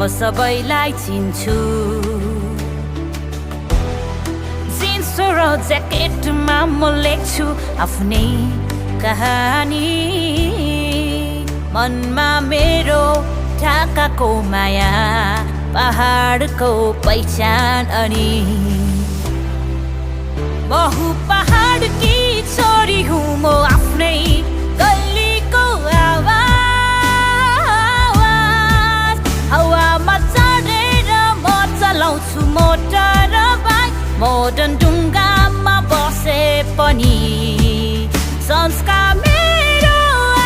म सबैलाई चिन्छु जिन्स र ज्याकेटमा म लेख्छु आफ्नै कहानी मनमा मेरो ढाकाको माया पहाडको पहिचान अनि म हुँ पहाडकी छोरी हुँ म आफ्नै गल्लीको आवाज हावामा चढेर म चलाउँछु मोटर बाइक मोडर्न ढुङ्गामा बसे पनि संस्कार मेरो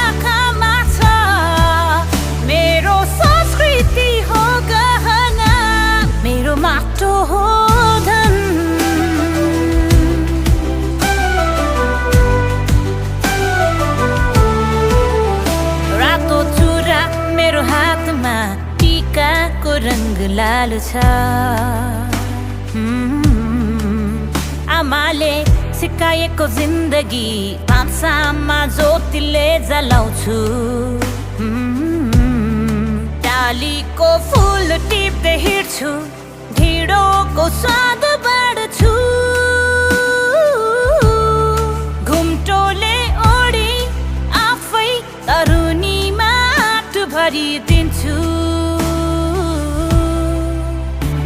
आँखामा छ मेरो संस्कृति हो गहना मेरो माटो हो धन रातो चुरा मेरो हातमा टीकाको रङ्ग लाल छ आमाले सिकाएको जिन्दगी भान्सामा ज्योतिले जलाउँछु डालीको फुल टिप्दै हिँड्छु ढिँडोको स्वाद बाँड्छु घुम्टोले ओढी आफै तरुनीमा आँट भरिदिन्छु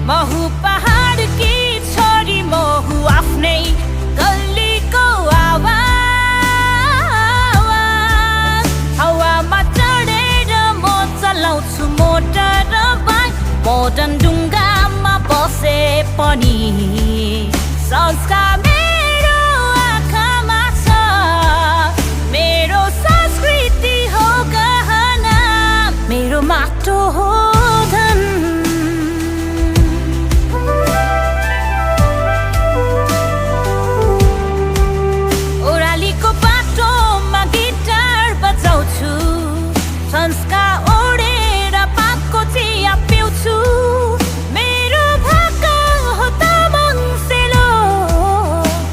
म हुँ पहाडकी छोरी म हुँ आफ्नै गल्लीको आवाज हावामा चढेर म चलाउँछु मोटर बाइक मोडर्न ढुङ्गामा बसे पनि संस्कार मेरो आँखामा छ मेरो संस्कृति हो गहना मेरो माटो हो धन ओह्रालीको बाटोमा गिटार बजाउँछु संस्कार ओढेर पातको चिया पिउँछु मेरो भाका हो तामाङ सेलो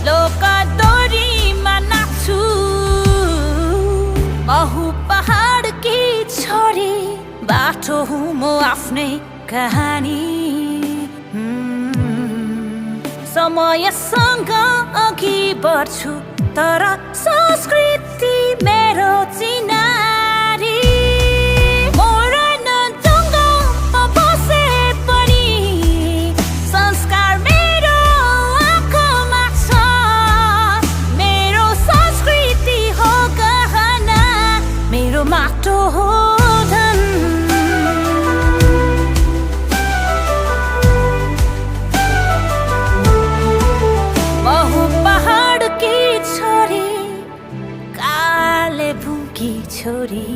लोकदोरीमा नाच्छु म हुँ पहाडकी छोरी बाटो हुँ म आफ्नै कहानी समयसँग अघि बढ्छु तर संस्कृति मेरो चिनारी मोडर्न ढुङ्गामा बसे पनि संस्कार मेरो आँखामा छ मेरो संस्कृति हो गहना मेरो माटो हो धन म हुँ पहाडकी छोरी काले भुकी छोरी